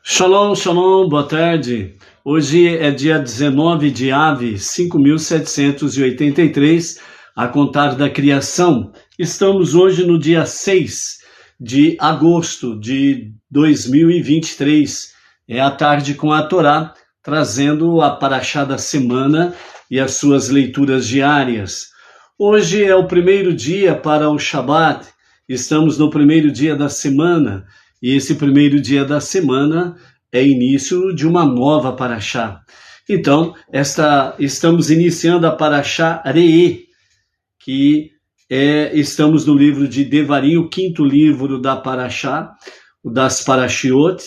Shalom, shalom, boa tarde. Hoje é dia 19 de Ave, 5.783, a contar da criação. Estamos hoje no dia 6 de agosto de 2023. É a tarde com a Torá, trazendo a paraxá da semana e as suas leituras diárias. Hoje é o primeiro dia para o Shabat. Estamos no primeiro dia da semana. E esse primeiro dia da semana é início de uma nova paraxá. Então, estamos iniciando a paraxá Re'eh, estamos no livro de Devarim, o quinto livro da paraxá, das parashiot,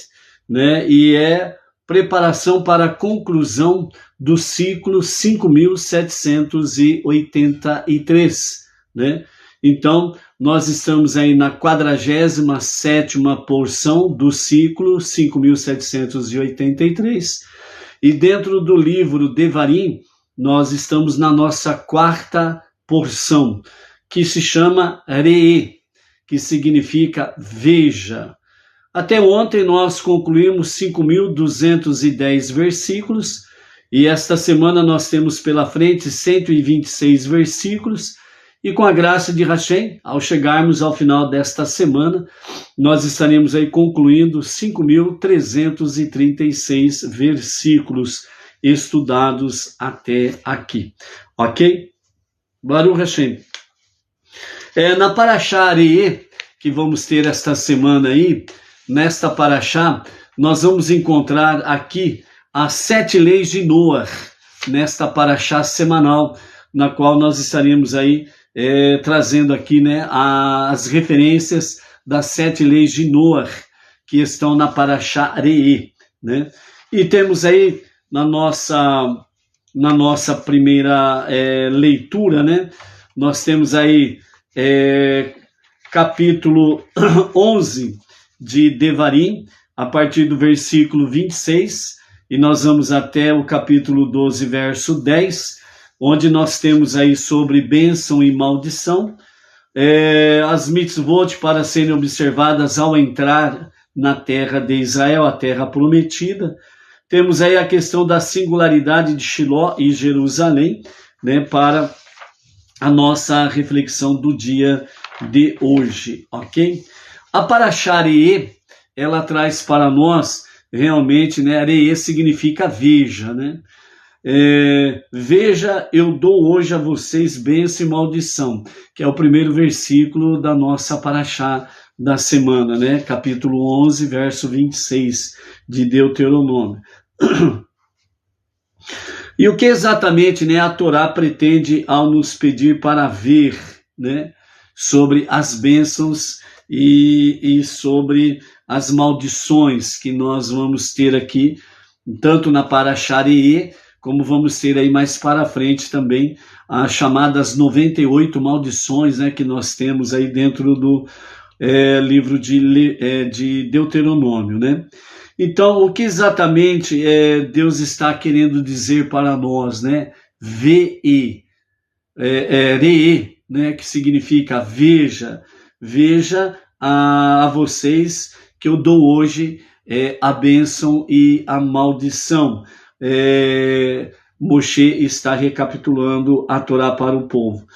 né? E é preparação para a conclusão do ciclo 5.783, né? Então, nós estamos aí na 47ª porção do ciclo 5.783, e dentro do livro Devarim, nós estamos na nossa quarta porção, que se chama Re'eh, que significa veja. Até ontem nós concluímos 5.210 versículos, e esta semana nós temos pela frente 126 versículos, e com a graça de Hashem, ao chegarmos ao final desta semana, nós estaremos aí concluindo 5.336 versículos estudados até aqui. Ok? Baruch Hashem. Na paraxá Re'eh, que vamos ter esta semana aí, nesta paraxá, nós vamos encontrar aqui as 7 leis de Noah, nesta paraxá semanal, na qual nós estaremos aí trazendo aqui, né, as referências das 7 leis de Noah, que estão na paraxá Re'eh, né? E temos aí na nossa primeira leitura, né, nós temos aí capítulo 11 de Devarim, a partir do versículo 26, e nós vamos até o capítulo 12, verso 10, onde nós temos aí sobre bênção e maldição, as mitzvot para serem observadas ao entrar na terra de Israel, a terra prometida. Temos aí a questão da singularidade de Shiló e Jerusalém, né, para a nossa reflexão do dia de hoje, ok? A paraxá Re'eh, ela traz para nós, realmente, né, Re'eh significa veja, né? Veja, eu dou hoje a vocês bênção e maldição, que é o primeiro versículo da nossa paraxá da semana, né? Capítulo 11, verso 26 de Deuteronômio. E o que exatamente, né, a Torá pretende ao nos pedir para ver, né, sobre as bênçãos e sobre as maldições que nós vamos ter aqui, tanto na paraxá Re'eh, como vamos ter aí mais para frente também as chamadas 98 maldições, né, que nós temos aí dentro do livro de Deuteronômio, né? Então, o que exatamente Deus está querendo dizer para nós, né? Re'eh, né, que significa veja a vocês que eu dou hoje a bênção e a maldição. Moshe está recapitulando a Torá para o povo.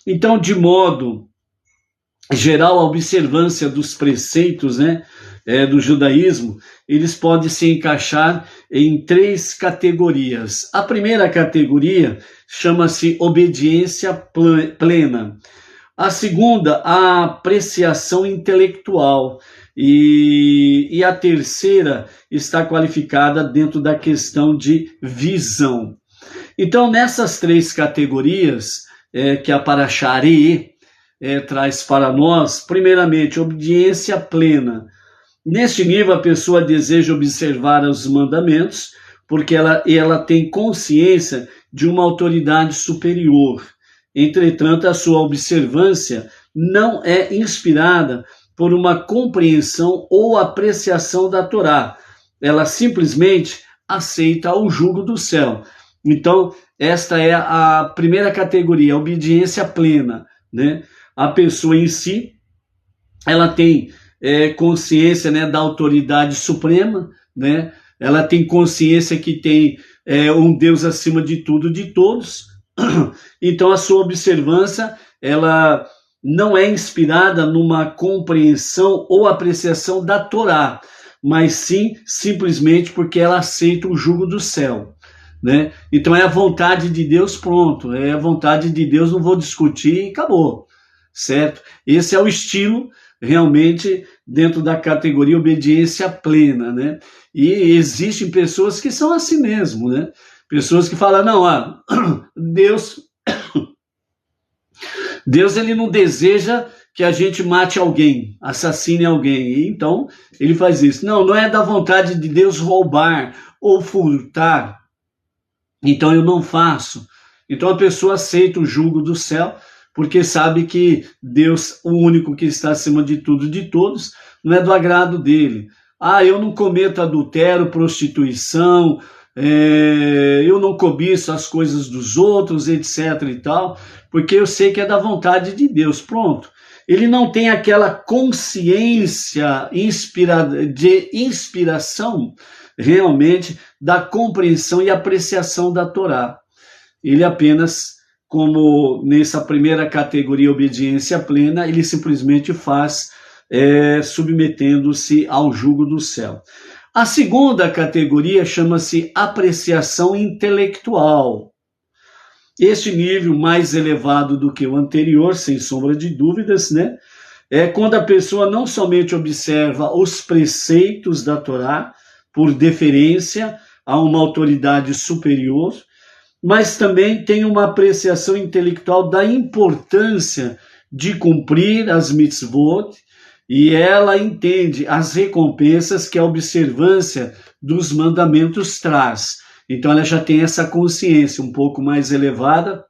Então, de modo geral, a observância dos preceitos, né, do judaísmo, eles podem se encaixar em 3 categorias. A primeira categoria chama-se obediência plena. A segunda, a apreciação intelectual. E a terceira está qualificada dentro da questão de visão. Então, nessas 3 categorias que a paraxá Re'eh traz para nós, primeiramente, obediência plena. Neste nível, a pessoa deseja observar os mandamentos, porque ela tem consciência de uma autoridade superior. Entretanto, a sua observância não é inspirada por uma compreensão ou apreciação da Torá. Ela simplesmente aceita o jugo do céu. Então, esta é a primeira categoria, a obediência plena, né? A pessoa em si, ela tem consciência, né, da autoridade suprema, né? Ela tem consciência que tem um Deus acima de tudo, de todos. Então a sua observância, ela não é inspirada numa compreensão ou apreciação da Torá, mas sim simplesmente porque ela aceita o jugo do céu, né? Então é a vontade de Deus, pronto, é a vontade de Deus, não vou discutir e acabou, certo? Esse é o estilo realmente dentro da categoria obediência plena, né? E existem pessoas que são assim mesmo, né? Pessoas que falam, não, Deus ele não deseja que a gente mate alguém, assassine alguém, e então ele faz isso. Não é da vontade de Deus roubar ou furtar, então eu não faço. Então a pessoa aceita o jugo do céu, porque sabe que Deus, o único que está acima de tudo, de todos, não é do agrado dele. Eu não cometo adultério, prostituição, eu não cobiço as coisas dos outros, etc. e tal, porque eu sei que é da vontade de Deus, pronto. Ele não tem aquela consciência de inspiração realmente da compreensão e apreciação da Torá. Ele apenas, como nessa primeira categoria, obediência plena, ele simplesmente faz submetendo-se ao jugo do céu. A segunda categoria chama-se apreciação intelectual. Este nível mais elevado do que o anterior, sem sombra de dúvidas, né? É quando a pessoa não somente observa os preceitos da Torá, por deferência a uma autoridade superior, mas também tem uma apreciação intelectual da importância de cumprir as mitzvot, e ela entende as recompensas que a observância dos mandamentos traz. Então ela já tem essa consciência um pouco mais elevada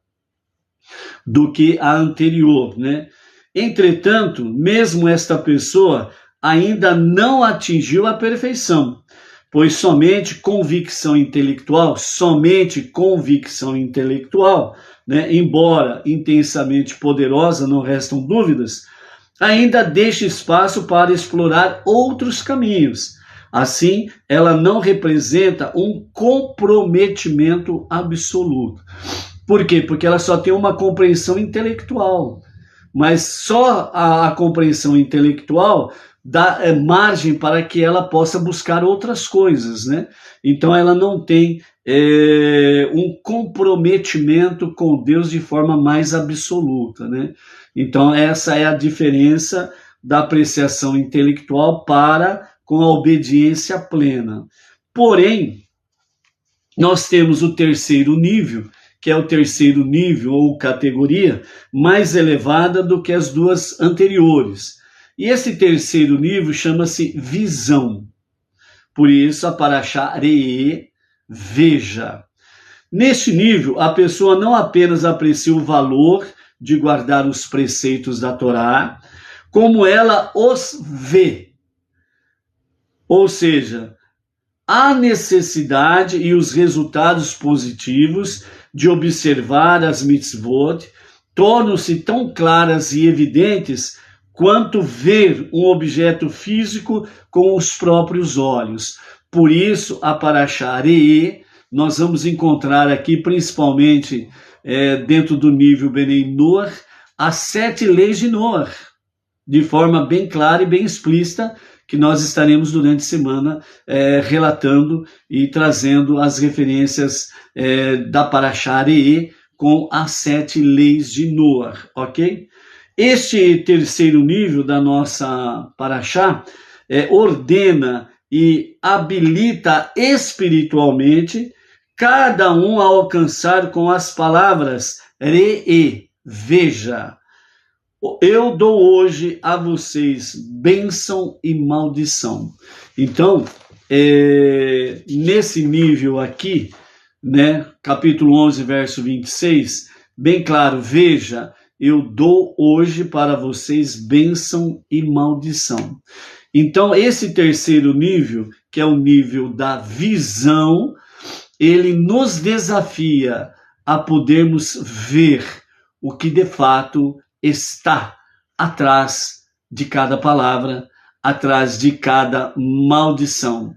do que a anterior, né? Entretanto, mesmo esta pessoa ainda não atingiu a perfeição, pois somente convicção intelectual, né, embora intensamente poderosa, não restam dúvidas, ainda deixa espaço para explorar outros caminhos. Assim, ela não representa um comprometimento absoluto. Por quê? Porque ela só tem uma compreensão intelectual. Mas só a compreensão intelectual dá margem para que ela possa buscar outras coisas, né? Então ela não tem um comprometimento com Deus de forma mais absoluta, né? Então essa é a diferença da apreciação intelectual para com a obediência plena. Porém, nós temos o terceiro nível, que é o terceiro nível ou categoria mais elevada do que as duas anteriores. E esse terceiro nível chama-se visão. Por isso, a Parashá Re'eh, veja. Neste nível, a pessoa não apenas aprecia o valor de guardar os preceitos da Torá, como ela os vê. Ou seja, a necessidade e os resultados positivos de observar as mitzvot tornam-se tão claras e evidentes quanto ver um objeto físico com os próprios olhos. Por isso, a Parashá Re'eh, nós vamos encontrar aqui, principalmente dentro do nível Benei Noach, as 7 leis de Noach, de forma bem clara e bem explícita, que nós estaremos durante a semana relatando e trazendo as referências da Parashá Re'eh com as 7 leis de Noach, ok? Este terceiro nível da nossa Parashá ordena e habilita espiritualmente cada um a alcançar com as palavras Re'eh, veja. Eu dou hoje a vocês bênção e maldição. Então, nesse nível aqui, né, capítulo 11, verso 26, bem claro, veja, eu dou hoje para vocês bênção e maldição. Então, esse terceiro nível, que é o nível da visão, ele nos desafia a podermos ver o que de fato está atrás de cada palavra, atrás de cada maldição.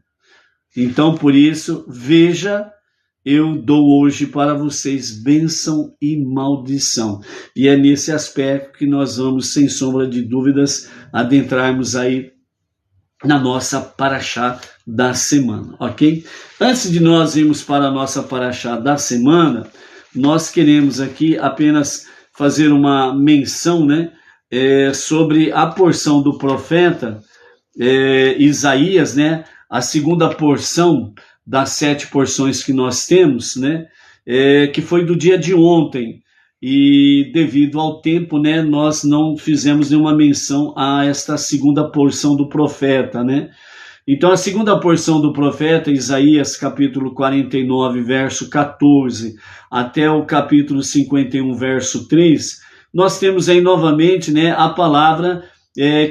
Então, por isso, veja, eu dou hoje para vocês bênção e maldição. E é nesse aspecto que nós vamos, sem sombra de dúvidas, adentrarmos aí na nossa paraxá da semana, ok? Antes de nós irmos para a nossa paraxá da semana, nós queremos aqui apenas fazer uma menção, né, sobre a porção do profeta Isaías, né, a segunda porção das 7 porções que nós temos, né, que foi do dia de ontem, e devido ao tempo, né, nós não fizemos nenhuma menção a esta segunda porção do profeta, né. Então a segunda porção do profeta, Isaías capítulo 49, verso 14, até o capítulo 51, verso 3, nós temos aí novamente, né, a palavra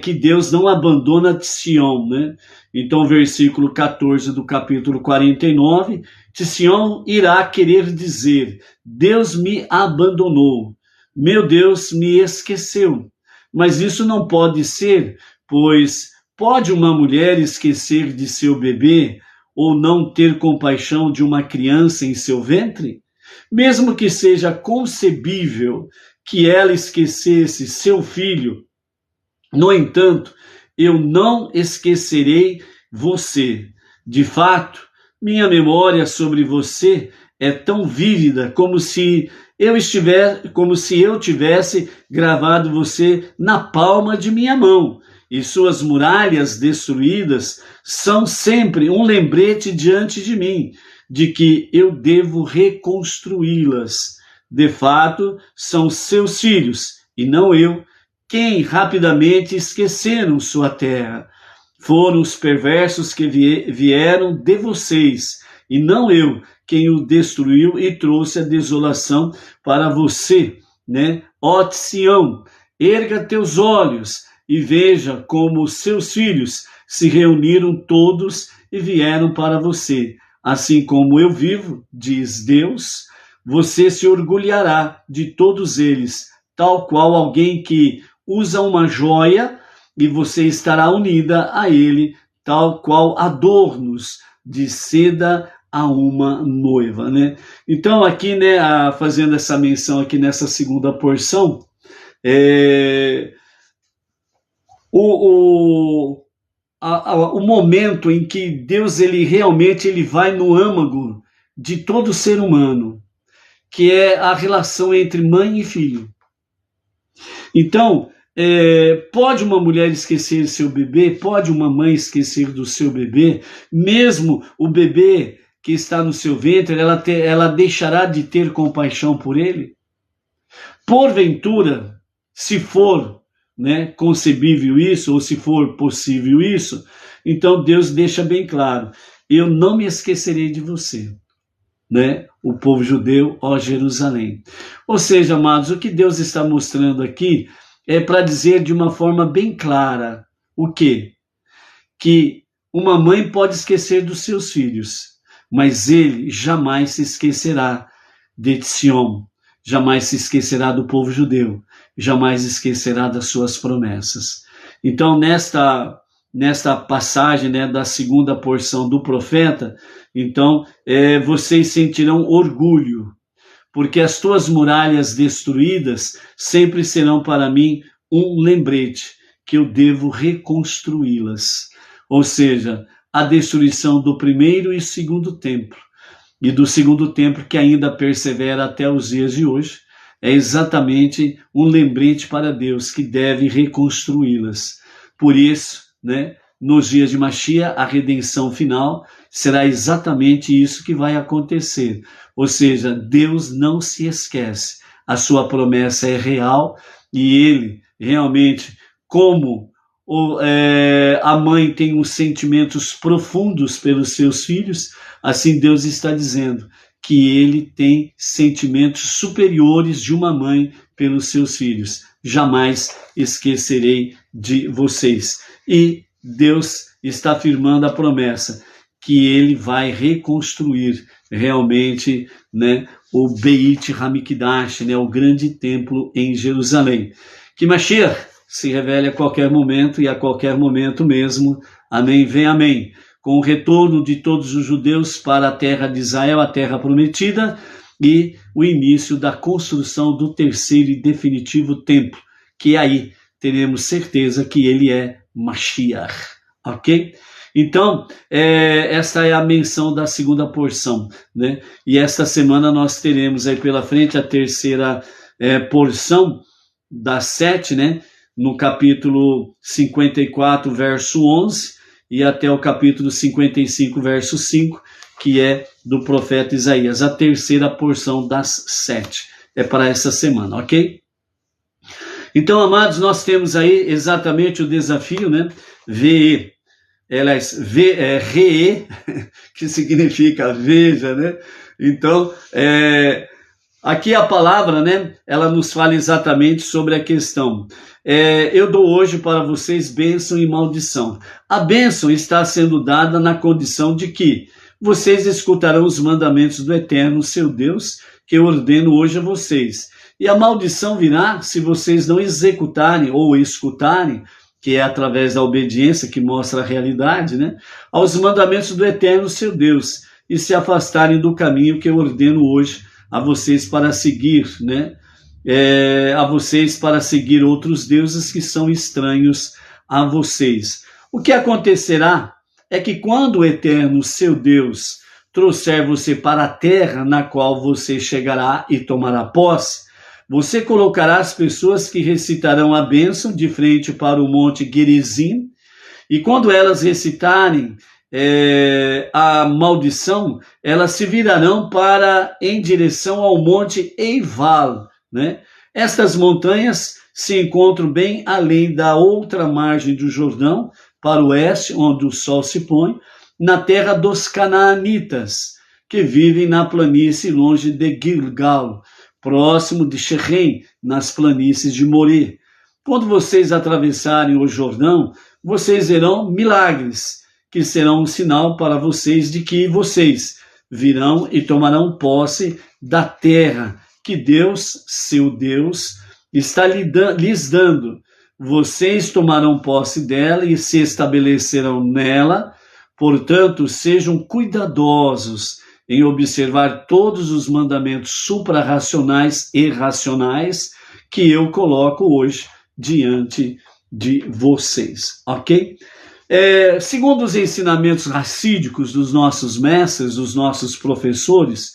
que Deus não abandona Sião, né? Então, versículo 14 do capítulo 49, Sião irá querer dizer: Deus me abandonou, meu Deus me esqueceu. Mas isso não pode ser, pois pode uma mulher esquecer de seu bebê ou não ter compaixão de uma criança em seu ventre? Mesmo que seja concebível que ela esquecesse seu filho, no entanto, eu não esquecerei você. De fato, minha memória sobre você é tão vívida como se eu tivesse gravado você na palma de minha mão. E suas muralhas destruídas são sempre um lembrete diante de mim, de que eu devo reconstruí-las. De fato, são seus filhos, e não eu, quem rapidamente esqueceram sua terra. Foram os perversos que vieram de vocês, e não eu, quem o destruiu e trouxe a desolação para você, né? Ó Sião, erga teus olhos e veja como seus filhos se reuniram todos e vieram para você. Assim como eu vivo, diz Deus, você se orgulhará de todos eles, tal qual alguém que usa uma joia, e você estará unida a ele, tal qual adornos de seda a uma noiva, né? Então aqui, né, fazendo essa menção aqui nessa segunda porção, o momento em que Deus ele realmente vai no âmago de todo ser humano, que é a relação entre mãe e filho. Então, pode uma mulher esquecer seu bebê, pode uma mãe esquecer do seu bebê, mesmo o bebê que está no seu ventre, ela deixará de ter compaixão por ele? Porventura, se for, né, concebível isso, ou se for possível isso, então Deus deixa bem claro: eu não me esquecerei de você, né? O povo judeu, ó Jerusalém. Ou seja, amados, o que Deus está mostrando aqui é para dizer de uma forma bem clara o quê? Que uma mãe pode esquecer dos seus filhos, mas ele jamais se esquecerá de Sião, jamais se esquecerá do povo judeu, jamais esquecerá das suas promessas. Então, nesta passagem, né, da segunda porção do profeta, então vocês sentirão orgulho, porque as tuas muralhas destruídas sempre serão para mim um lembrete que eu devo reconstruí-las. Ou seja, a destruição do primeiro e segundo templo, e do segundo templo que ainda persevera até os dias de hoje, é exatamente um lembrete para Deus que deve reconstruí-las. Por isso, né, nos dias de Mashiach, a redenção final será exatamente isso que vai acontecer. Ou seja, Deus não se esquece, a sua promessa é real, e ele realmente, como a mãe tem uns sentimentos profundos pelos seus filhos, assim Deus está dizendo que ele tem sentimentos superiores de uma mãe pelos seus filhos. Jamais esquecerei de vocês. E Deus está afirmando a promessa que ele vai reconstruir realmente, né, o Beit Hamikdash, né, o grande templo em Jerusalém. Que Mashiach se revele a qualquer momento e a qualquer momento mesmo. Amém, vem amém. Com o retorno de todos os judeus para a terra de Israel, a terra prometida, e o início da construção do terceiro e definitivo templo, que aí teremos certeza que ele é Mashiach, ok? Então, esta é a menção da segunda porção, né? E esta semana nós teremos aí pela frente a terceira porção das 7, né? No capítulo 54, verso 11, e até o capítulo 55, verso 5, que é do profeta Isaías, a terceira porção das 7. É para essa semana, ok? Então, amados, nós temos aí exatamente o desafio, né? VE, RE, que significa veja, né? Então, aqui a palavra, né? Ela nos fala exatamente sobre a questão. Eu dou hoje para vocês bênção e maldição. A bênção está sendo dada na condição de que vocês escutarão os mandamentos do Eterno, seu Deus, que eu ordeno hoje a vocês. E a maldição virá se vocês não executarem ou escutarem, que é através da obediência que mostra a realidade, né? Aos mandamentos do Eterno, seu Deus, e se afastarem do caminho que eu ordeno hoje a vocês para seguir, né? A vocês para seguir outros deuses que são estranhos a vocês. O que acontecerá é que quando o Eterno, seu Deus, trouxer você para a terra na qual você chegará e tomará posse, você colocará as pessoas que recitarão a bênção de frente para o monte Gerizim, e quando elas recitarem a maldição, elas se virarão em direção ao monte Eival, né? Estas montanhas se encontram bem além da outra margem do Jordão, para o oeste, onde o sol se põe, na terra dos canaanitas, que vivem na planície longe de Gilgal, próximo de Shechem, nas planícies de Moré. Quando vocês atravessarem o Jordão, vocês verão milagres, que serão um sinal para vocês de que vocês virão e tomarão posse da terra que Deus, seu Deus, está lhes dando. Vocês tomarão posse dela e se estabelecerão nela. Portanto, sejam cuidadosos em observar todos os mandamentos suprarracionais e racionais que eu coloco hoje diante de vocês, ok? Segundo os ensinamentos racídicos dos nossos mestres, dos nossos professores,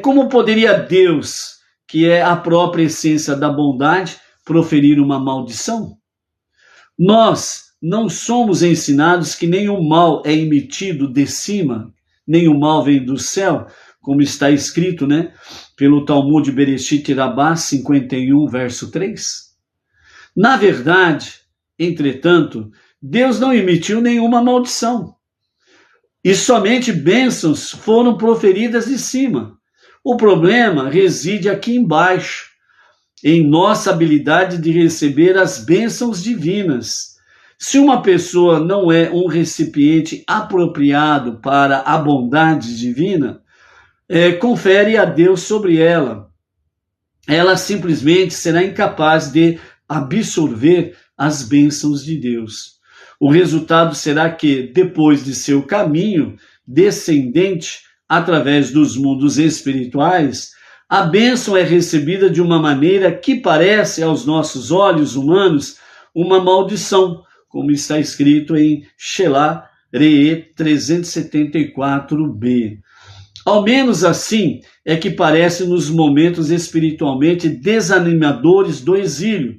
como poderia Deus, que é a própria essência da bondade, proferir uma maldição? Nós não somos ensinados que nenhum mal é emitido de cima, nenhum mal vem do céu, como está escrito, né, pelo Talmud Bereshit Rabbah 51, verso 3. Na verdade, entretanto, Deus não emitiu nenhuma maldição, e somente bênçãos foram proferidas de cima. O problema reside aqui embaixo, em nossa habilidade de receber as bênçãos divinas. Se uma pessoa não é um recipiente apropriado para a bondade divina, confere a Deus sobre ela. Ela simplesmente será incapaz de absorver as bênçãos de Deus. O resultado será que, depois de seu caminho descendente através dos mundos espirituais, a bênção é recebida de uma maneira que parece aos nossos olhos humanos uma maldição, como está escrito em Shelah Re'e 374b. Ao menos assim é que parece nos momentos espiritualmente desanimadores do exílio.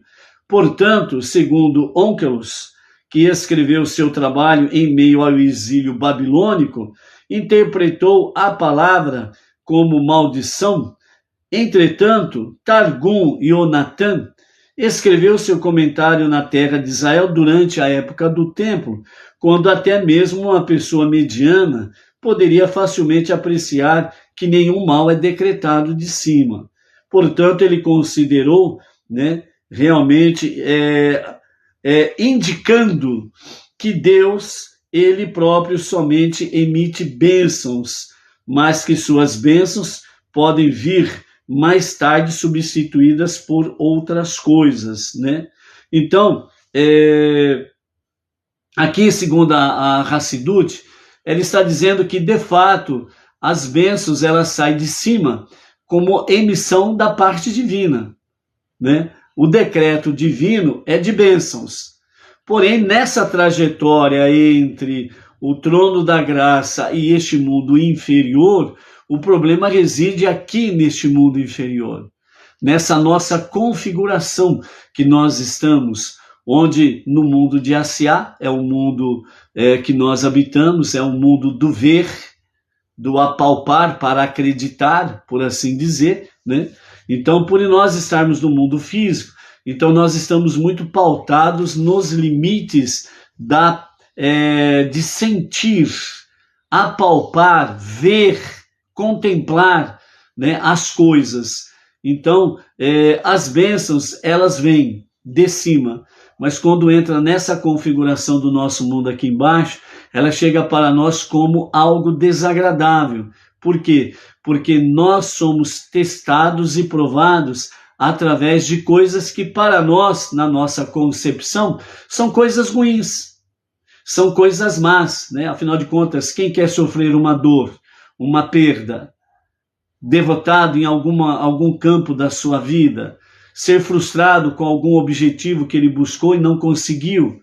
Portanto, segundo Onkelos, que escreveu seu trabalho em meio ao exílio babilônico, interpretou a palavra como maldição. Entretanto, Targum Yonatan escreveu seu comentário na terra de Israel durante a época do templo, quando até mesmo uma pessoa mediana poderia facilmente apreciar que nenhum mal é decretado de cima. Portanto, ele considerou, realmente indicando que Deus, ele próprio somente emite bênçãos, mas que suas bênçãos podem vir mais tarde substituídas por outras coisas, né? Então, aqui, segundo a Hassidut, ela está dizendo que, de fato, as bênçãos elas saem de cima como emissão da parte divina, né? O decreto divino é de bênçãos. Porém, nessa trajetória entre o trono da graça e este mundo inferior, o problema reside aqui neste mundo inferior, nessa nossa configuração que nós estamos, onde no mundo de Asiá é o mundo que nós habitamos, é o mundo do ver, do apalpar para acreditar, por assim dizer, né? Então, por nós estarmos no mundo físico, então nós estamos muito pautados nos limites de sentir, apalpar, ver, contemplar, né, as coisas. Então, as bênçãos, elas vêm de cima, mas quando entra nessa configuração do nosso mundo aqui embaixo, ela chega para nós como algo desagradável. Por quê? Porque nós somos testados e provados através de coisas que para nós, na nossa concepção, são coisas ruins, são coisas más, né? Afinal de contas, quem quer sofrer uma dor, uma perda, derrotado em algum campo da sua vida, ser frustrado com algum objetivo que ele buscou e não conseguiu,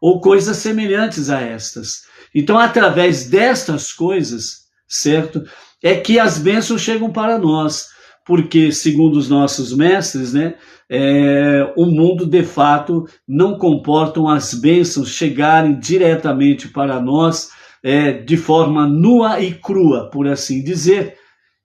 ou coisas semelhantes a estas. Então, através destas coisas, certo, é que as bênçãos chegam para nós, porque, segundo os nossos mestres, né, o mundo, de fato, não comportam as bênçãos chegarem diretamente para nós de forma nua e crua, por assim dizer,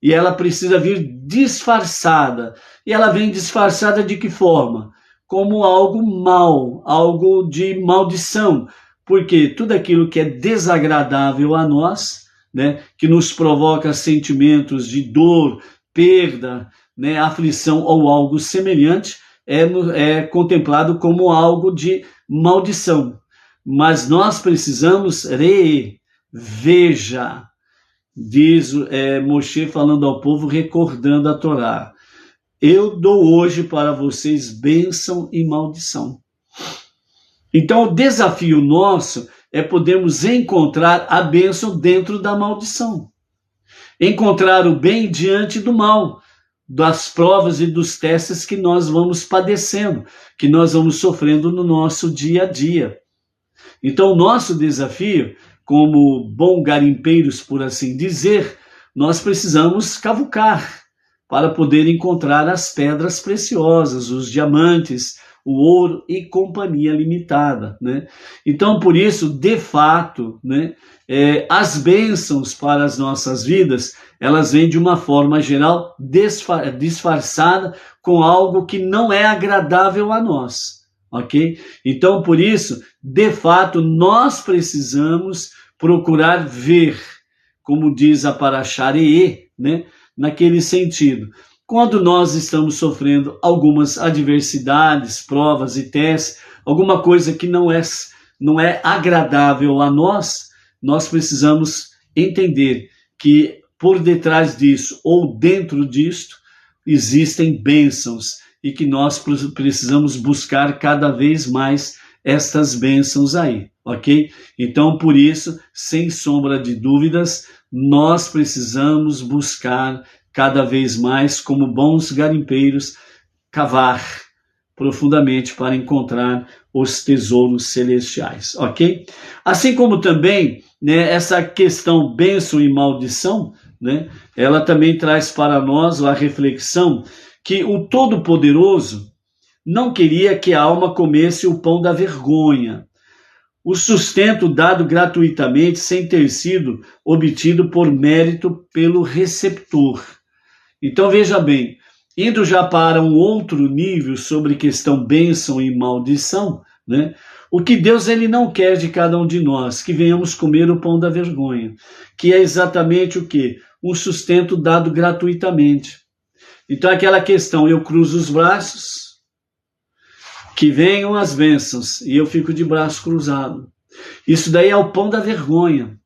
e ela precisa vir disfarçada. E ela vem disfarçada de que forma? Como algo mal, algo de maldição, porque tudo aquilo que é desagradável a nós, né, que nos provoca sentimentos de dor, perda, né, aflição ou algo semelhante, é contemplado como algo de maldição. Mas nós precisamos veja, diz Moshe falando ao povo, recordando a Torá. Eu dou hoje para vocês bênção e maldição. Então, o desafio nosso é podermos encontrar a bênção dentro da maldição. Encontrar o bem diante do mal, das provas e dos testes que nós vamos padecendo, que nós vamos sofrendo no nosso dia a dia. Então, o nosso desafio, como bons garimpeiros, por assim dizer, nós precisamos cavucar para poder encontrar as pedras preciosas, os diamantes, o ouro e companhia limitada, né? Então, por isso, de fato, né, as bênçãos para as nossas vidas, elas vêm de uma forma geral disfarçada com algo que não é agradável a nós, ok? Então, por isso, de fato, nós precisamos procurar ver, como diz a Parashá Re'eh, né, naquele sentido. Quando nós estamos sofrendo algumas adversidades, provas e testes, alguma coisa que não é agradável a nós, nós precisamos entender que por detrás disso ou dentro disto existem bênçãos e que nós precisamos buscar cada vez mais estas bênçãos aí, ok? Então, por isso, sem sombra de dúvidas, nós precisamos buscar cada vez mais, como bons garimpeiros, cavar profundamente para encontrar os tesouros celestiais, ok? Assim como também, né, essa questão bênção e maldição, né, ela também traz para nós a reflexão que o Todo-Poderoso não queria que a alma comesse o pão da vergonha, o sustento dado gratuitamente sem ter sido obtido por mérito pelo receptor. Então veja bem, indo já para um outro nível sobre questão bênção e maldição, né? O que Deus ele não quer de cada um de nós, que venhamos comer o pão da vergonha, que é exatamente o quê? Um sustento dado gratuitamente. Então aquela questão, eu cruzo os braços, que venham as bênçãos, e eu fico de braço cruzado. Isso daí é o pão da vergonha.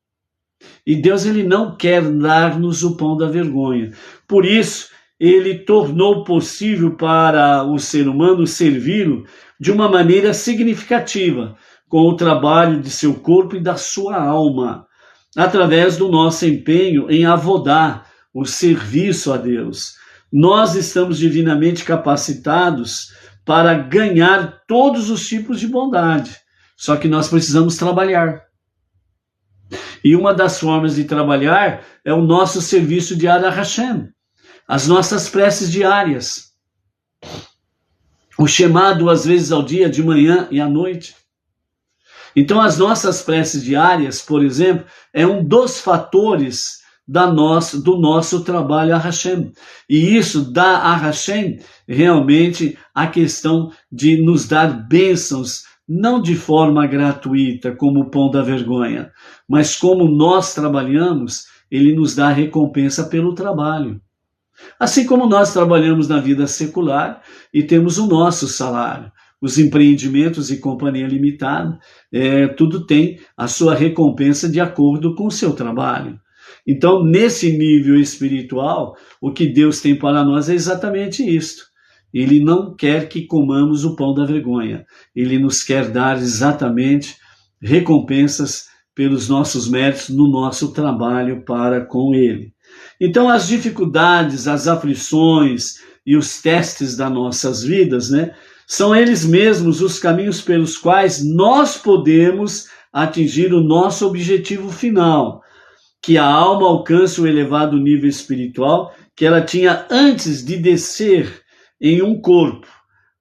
E Deus ele não quer dar-nos o pão da vergonha. Por isso ele tornou possível para o ser humano servi-lo de uma maneira significativa, com o trabalho de seu corpo e da sua alma, através do nosso empenho em avodar o serviço a Deus. Nós estamos divinamente capacitados para ganhar todos os tipos de bondade, só que nós precisamos trabalhar. E uma das formas de trabalhar é o nosso serviço diário a Hashem, as nossas preces diárias, o Shema 2 vezes ao dia, de manhã e à noite. Então, as nossas preces diárias, por exemplo, é um dos fatores do nosso trabalho a Hashem. E isso dá a Hashem realmente a questão de nos dar bênçãos, não de forma gratuita, como o pão da vergonha, mas como nós trabalhamos, ele nos dá recompensa pelo trabalho. Assim como nós trabalhamos na vida secular e temos o nosso salário. Os empreendimentos e companhia limitada, tudo tem a sua recompensa de acordo com o seu trabalho. Então, nesse nível espiritual, o que Deus tem para nós é exatamente isto. Ele não quer que comamos o pão da vergonha. Ele nos quer dar exatamente recompensas pelos nossos méritos no nosso trabalho para com Ele. Então, as dificuldades, as aflições e os testes das nossas vidas, são eles mesmos os caminhos pelos quais nós podemos atingir o nosso objetivo final, que a alma alcance o elevado nível espiritual que ela tinha antes de descer em um corpo.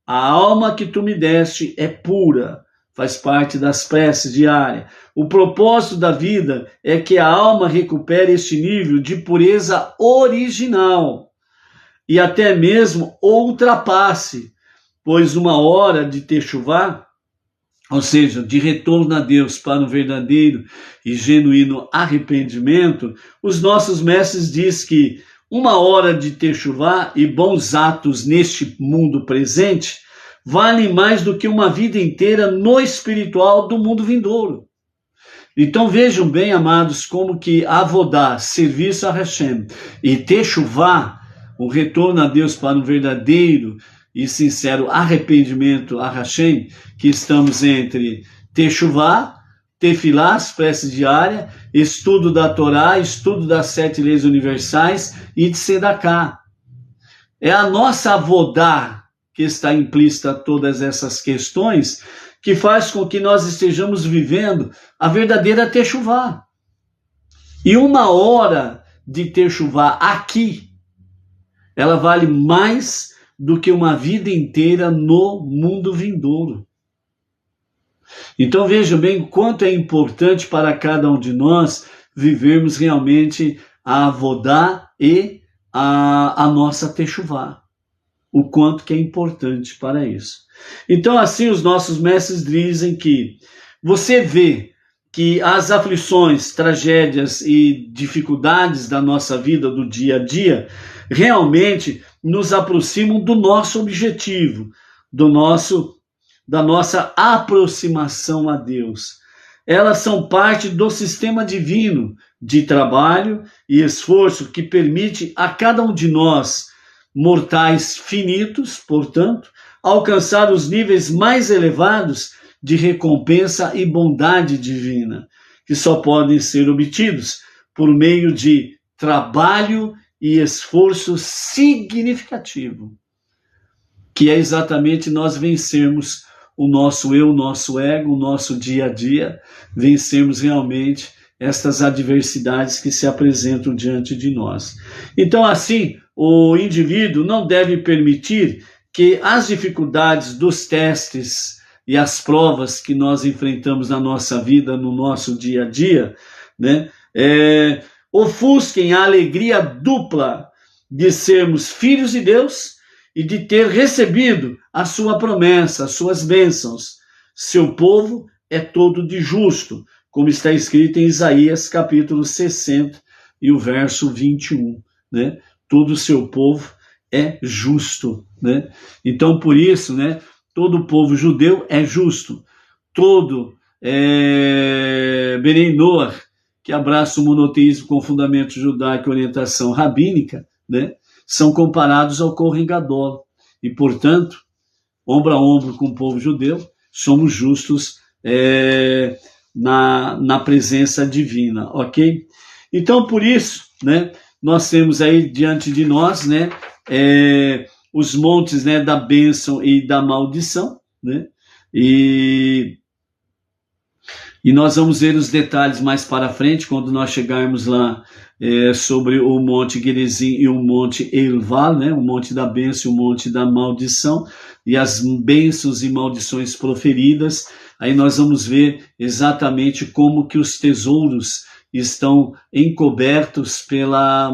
A alma que tu me deste é pura, faz parte das preces diárias. O propósito da vida é que a alma recupere este nível de pureza original e até mesmo ultrapasse, pois uma hora de Techuvá, ou seja, de retorno a Deus para um verdadeiro e genuíno arrependimento, os nossos mestres dizem que uma hora de Techuvá e bons atos neste mundo presente valem mais do que uma vida inteira no espiritual do mundo vindouro. Então vejam bem, amados, como que avodar, serviço a Hashem, e Techuvá, o retorno a Deus para um verdadeiro e sincero arrependimento a Hashem, que estamos entre Techuvá, Tefilá, as preces diárias, estudo da Torá, estudo das 7 leis universais e de Sedaká. É a nossa avodá que está implícita todas essas questões, que faz com que nós estejamos vivendo a verdadeira Techuvá. E uma hora de Techuvá aqui, ela vale mais do que uma vida inteira no mundo vindouro. Então vejam bem quanto é importante para cada um de nós vivermos realmente a avodá e a nossa Techuvá. O quanto que é importante para isso. Então assim os nossos mestres dizem que você vê que as aflições, tragédias e dificuldades da nossa vida, do dia a dia, realmente nos aproximam do nosso objetivo, da nossa aproximação a Deus. Elas são parte do sistema divino de trabalho e esforço que permite a cada um de nós, mortais finitos, portanto, alcançar os níveis mais elevados de recompensa e bondade divina, que só podem ser obtidos por meio de trabalho e esforço significativo, que é exatamente nós vencermos o nosso eu, o nosso ego, o nosso dia a dia, vencermos realmente estas adversidades que se apresentam diante de nós. Então, assim, o indivíduo não deve permitir que as dificuldades dos testes e as provas que nós enfrentamos na nossa vida, no nosso dia a dia, ofusquem a alegria dupla de sermos filhos de Deus e de ter recebido a sua promessa, as suas bênçãos. Seu povo é todo de justo, como está escrito em Isaías capítulo 60 e o verso 21. Todo o seu povo é justo. Então, por isso, todo o povo judeu é justo. Todo Benei Noach, que abraça o monoteísmo com fundamento judaico e orientação rabínica, são comparados ao Kohen Gadol. E, portanto, ombro a ombro com o povo judeu, somos justos na presença divina, ok? Então, por isso, né, nós temos aí diante de nós, né, os montes, né, da bênção e da maldição, né, e nós vamos ver os detalhes mais para frente, quando nós chegarmos lá sobre o Monte Gerizim e o Monte Elval, né, o Monte da Bênção e o Monte da Maldição, e as bênçãos e maldições proferidas. Aí nós vamos ver exatamente como que os tesouros estão encobertos pela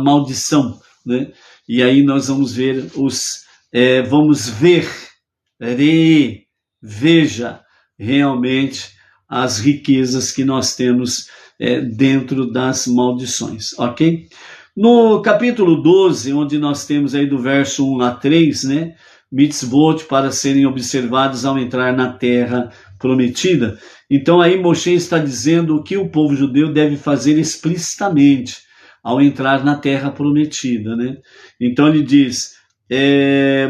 maldição, né? E aí nós vamos ver veja realmente as riquezas que nós temos dentro das maldições, ok? No capítulo 12, onde nós temos aí do verso 1 a 3, né, mitzvot para serem observados ao entrar na terra prometida. Então aí Moshe está dizendo o que o povo judeu deve fazer explicitamente ao entrar na terra prometida, né? Então ele diz,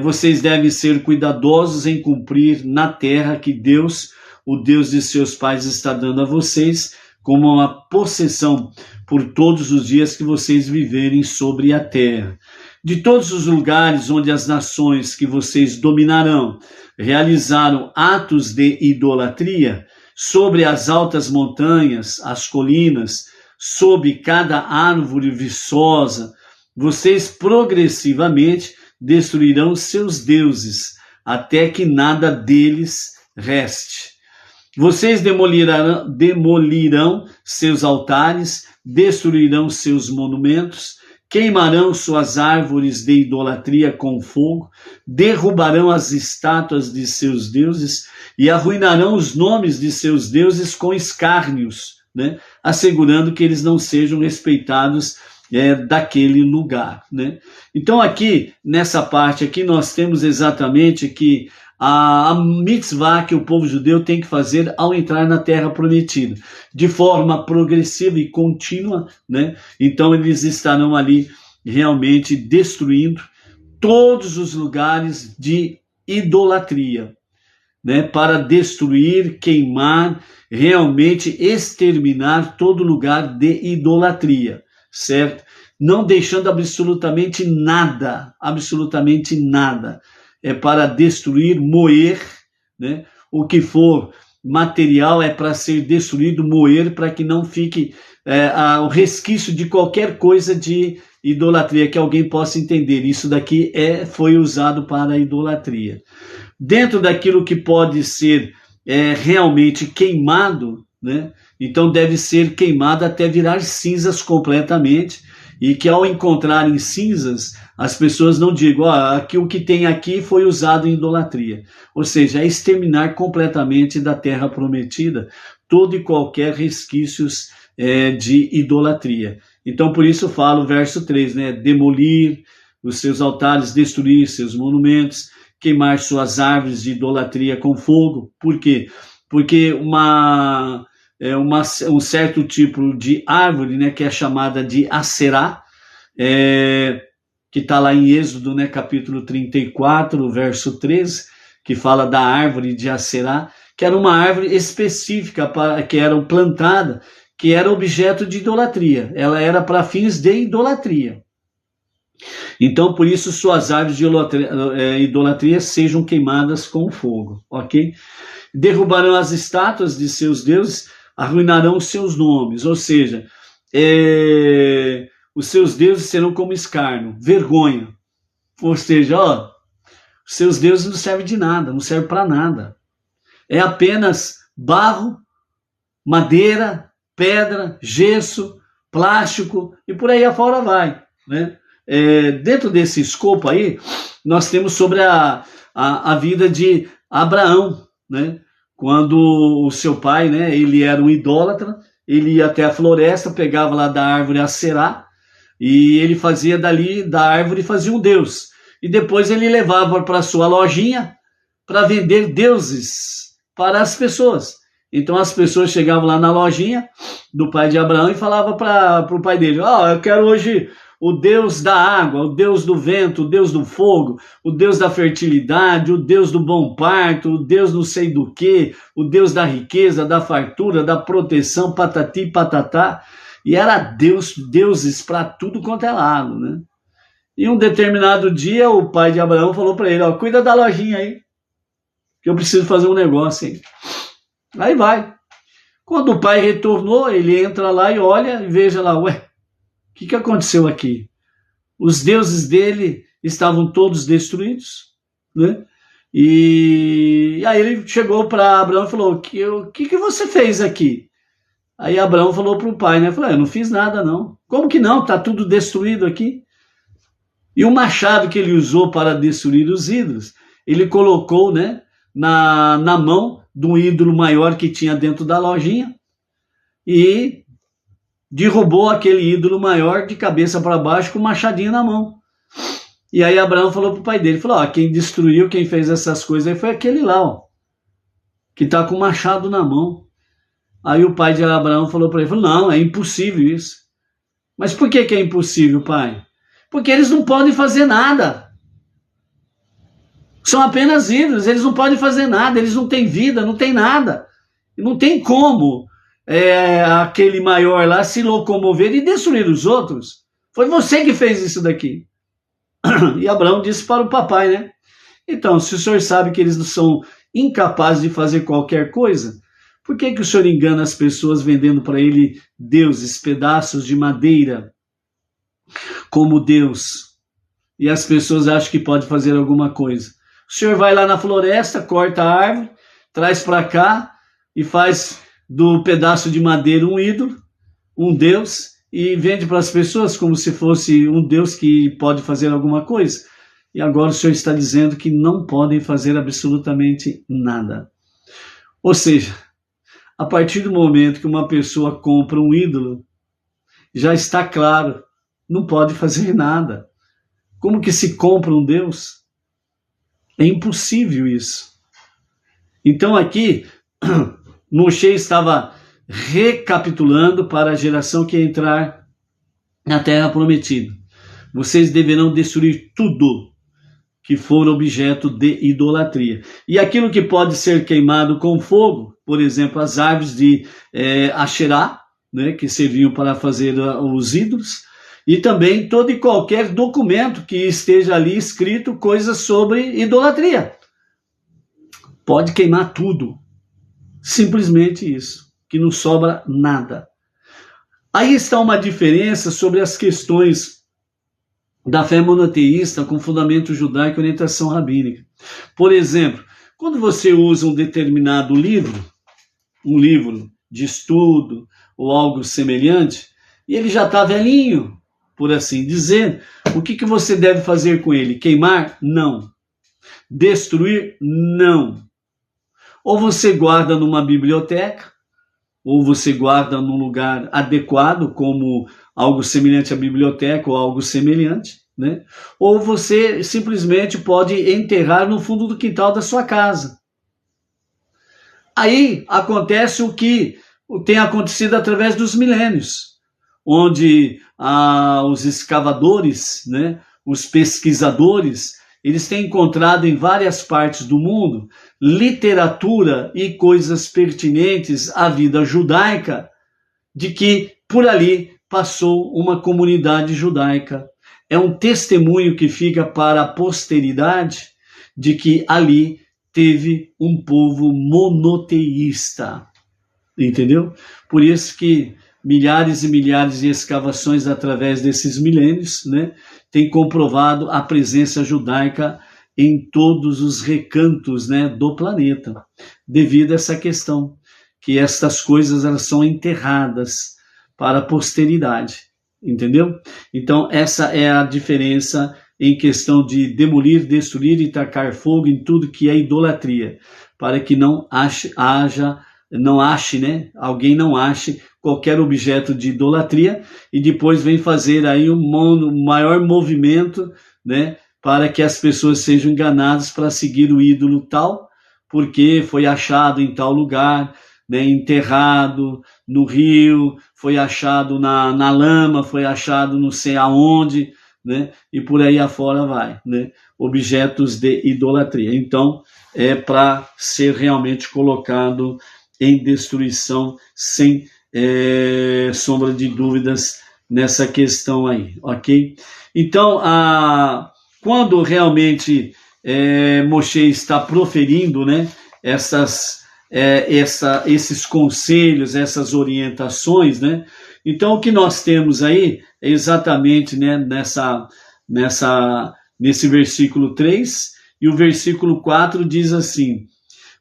vocês devem ser cuidadosos em cumprir na terra que Deus, o Deus de seus pais, está dando a vocês como uma possessão por todos os dias que vocês viverem sobre a terra. De todos os lugares onde as nações que vocês dominarão realizaram atos de idolatria, sobre as altas montanhas, as colinas, sob cada árvore viçosa, vocês progressivamente destruirão seus deuses, até que nada deles reste. Vocês demolirão seus altares, destruirão seus monumentos, queimarão suas árvores de idolatria com fogo, derrubarão as estátuas de seus deuses e arruinarão os nomes de seus deuses com escárnios, né? Assegurando que eles não sejam respeitados daquele lugar, né? Então aqui, nessa parte aqui, nós temos exatamente que a mitzvah que o povo judeu tem que fazer ao entrar na terra prometida, de forma progressiva e contínua, né? Então eles estarão ali realmente destruindo todos os lugares de idolatria, né? Para destruir, queimar, realmente exterminar todo lugar de idolatria, certo? Não deixando absolutamente nada, para destruir, moer, né? O que for material é para ser destruído, moer, para que não fique o resquício de qualquer coisa de idolatria, que alguém possa entender. Isso daqui foi usado para a idolatria. Dentro daquilo que pode ser realmente queimado, né? Então deve ser queimado até virar cinzas completamente, e que ao encontrarem cinzas, as pessoas não digam, aqui, o que tem aqui foi usado em idolatria. Ou seja, exterminar completamente da terra prometida todo e qualquer resquícios de idolatria. Então, por isso fala o verso 3, né? Demolir os seus altares, destruir seus monumentos, queimar suas árvores de idolatria com fogo. Por quê? Porque um certo tipo de árvore, né, que é chamada de Aserá, que está lá em Êxodo, né, capítulo 34, verso 13, que fala da árvore de Aserá, que era uma árvore específica que era plantada, que era objeto de idolatria. Ela era para fins de idolatria. Então, por isso, suas árvores de idolatria sejam queimadas com fogo, ok? Derrubarão as estátuas de seus deuses, arruinarão os seus nomes, ou seja, os seus deuses serão como escárnio, vergonha. Ou seja, os seus deuses não servem de nada, não servem para nada. É apenas barro, madeira, pedra, gesso, plástico e por aí afora vai, né? Dentro desse escopo aí, nós temos sobre a vida de Abraão, né? Quando o seu pai, né, ele era um idólatra, ele ia até a floresta, pegava lá da árvore Aserá, e ele fazia dali, da árvore, fazia um deus. E depois ele levava para a sua lojinha para vender deuses para as pessoas. Então as pessoas chegavam lá na lojinha do pai de Abraão e falavam para o pai dele, eu quero hoje o Deus da água, o Deus do vento, o Deus do fogo, o Deus da fertilidade, o Deus do bom parto, o Deus não sei do que, o Deus da riqueza, da fartura, da proteção, patati patatá. E era deuses para tudo quanto é lado, né? E um determinado dia o pai de Abraão falou para ele, ó, cuida da lojinha aí, que eu preciso fazer um negócio aí. Aí vai. Quando o pai retornou, ele entra lá e olha e veja lá, ué, o que aconteceu aqui? Os deuses dele estavam todos destruídos, né? E aí ele chegou para Abraão e falou, o que você fez aqui? Aí Abraão falou para o pai, né? Falou, eu não fiz nada não. Como que não? Está tudo destruído aqui. E o machado que ele usou para destruir os ídolos, ele colocou, né, na mão de um ídolo maior que tinha dentro da lojinha e derrubou aquele ídolo maior de cabeça para baixo com o machadinho na mão. E aí Abraão falou para o pai dele, falou, ó, quem destruiu, quem fez essas coisas aí foi aquele lá, ó, que está com o machado na mão. Aí o pai de Abraão falou para ele, falou, não, é impossível isso. Mas por que é impossível, pai? Porque eles não podem fazer nada. São apenas ídolos, eles não podem fazer nada, eles não têm vida, não têm nada. Não tem como aquele maior lá se locomover e destruir os outros. Foi você que fez isso daqui. E Abraão disse para o papai, né? Então, se o senhor sabe que eles não são incapazes de fazer qualquer coisa, por que o senhor engana as pessoas vendendo para ele deuses, pedaços de madeira, como Deus? E as pessoas acham que pode fazer alguma coisa. O senhor vai lá na floresta, corta a árvore, traz para cá e faz do pedaço de madeira um ídolo, um Deus, e vende para as pessoas como se fosse um Deus que pode fazer alguma coisa. E agora o senhor está dizendo que não podem fazer absolutamente nada. Ou seja, a partir do momento que uma pessoa compra um ídolo, já está claro, não pode fazer nada. Como que se compra um Deus? É impossível isso. Então aqui, Moshe estava recapitulando para a geração que ia entrar na terra prometida. Vocês deverão destruir tudo que for objeto de idolatria. E aquilo que pode ser queimado com fogo, por exemplo, as árvores de Asherá, né, que serviam para fazer os ídolos, e também todo e qualquer documento que esteja ali escrito coisas sobre idolatria. Pode queimar tudo. Simplesmente isso, que não sobra nada. Aí está uma diferença sobre as questões da fé monoteísta com fundamento judaico e orientação rabínica. Por exemplo, quando você usa um determinado livro, um livro de estudo ou algo semelhante, e ele já está velhinho, por assim dizer, o que você deve fazer com ele? Queimar? Não. Destruir? Não. Ou você guarda numa biblioteca, ou você guarda num lugar adequado, como algo semelhante à biblioteca ou algo semelhante, né? Ou você simplesmente pode enterrar no fundo do quintal da sua casa. Aí acontece o que tem acontecido através dos milênios, onde os escavadores, né, os pesquisadores, eles têm encontrado em várias partes do mundo literatura e coisas pertinentes à vida judaica, de que por ali passou uma comunidade judaica. É um testemunho que fica para a posteridade de que ali teve um povo monoteísta. Entendeu? Por isso que milhares e milhares de escavações através desses milênios, né, têm comprovado a presença judaica em todos os recantos, né, do planeta, devido a essa questão, que estas coisas elas são enterradas para a posteridade, entendeu? Então essa é a diferença em questão de demolir, destruir e tacar fogo em tudo que é idolatria, para que alguém não ache qualquer objeto de idolatria e depois vem fazer aí um maior movimento, né, para que as pessoas sejam enganadas para seguir o ídolo tal, porque foi achado em tal lugar, né, enterrado no rio, foi achado na lama, foi achado não sei aonde, né, e por aí afora vai, né, objetos de idolatria. Então, é para ser realmente colocado em destruição, sem sombra de dúvidas nessa questão aí, ok? Então, quando realmente Moshe está proferindo, né, esses conselhos, essas orientações, né, então o que nós temos aí é exatamente, né, nesse versículo 3, e o versículo 4 diz assim: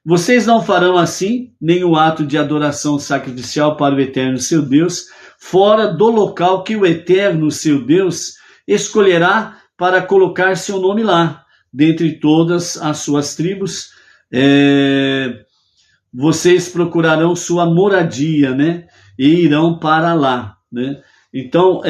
vocês não farão assim nenhum ato de adoração sacrificial para o Eterno seu Deus, fora do local que o Eterno seu Deus escolherá para colocar seu nome lá, dentre todas as suas tribos. Vocês procurarão sua moradia, né? E irão para lá, né? Então,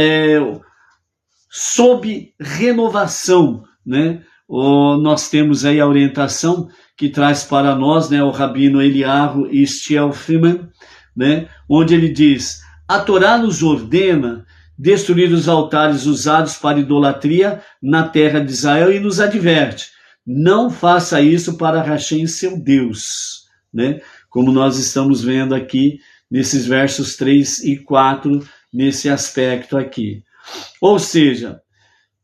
sob renovação, né? Nós temos aí a orientação que traz para nós, né, o Rabino Eliyahu Stelfman, né, onde ele diz: a Torá nos ordena destruir os altares usados para idolatria na terra de Israel e nos adverte: não faça isso para Hashem, seu Deus, né, como nós estamos vendo aqui nesses versos 3 e 4, nesse aspecto aqui. Ou seja,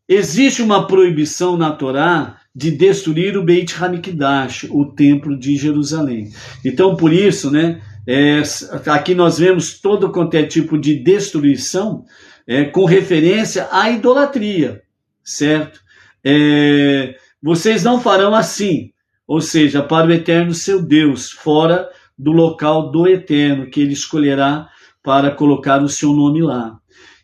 existe uma proibição na Torá de destruir o Beit HaMikdash, o templo de Jerusalém. Então, por isso, né, aqui nós vemos todo quanto é tipo de destruição com referência à idolatria, certo? Vocês não farão assim, ou seja, para o Eterno seu Deus, fora do local do Eterno, que ele escolherá para colocar o seu nome lá.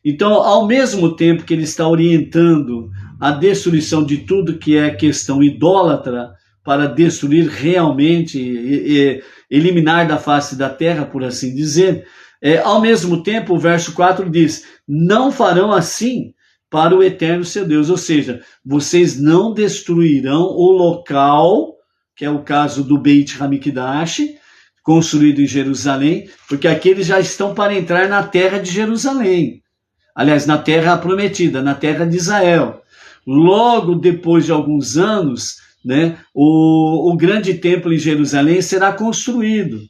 Então, ao mesmo tempo que ele está orientando a destruição de tudo que é questão idólatra, para destruir realmente, eliminar da face da terra, por assim dizer, ao mesmo tempo o verso 4 diz: não farão assim para o Eterno seu Deus, ou seja, vocês não destruirão o local, que é o caso do Beit HaMikdash, construído em Jerusalém, porque aqui eles já estão para entrar na terra de Jerusalém. Aliás, na terra prometida, na terra de Israel. Logo depois de alguns anos, né, o grande templo em Jerusalém será construído.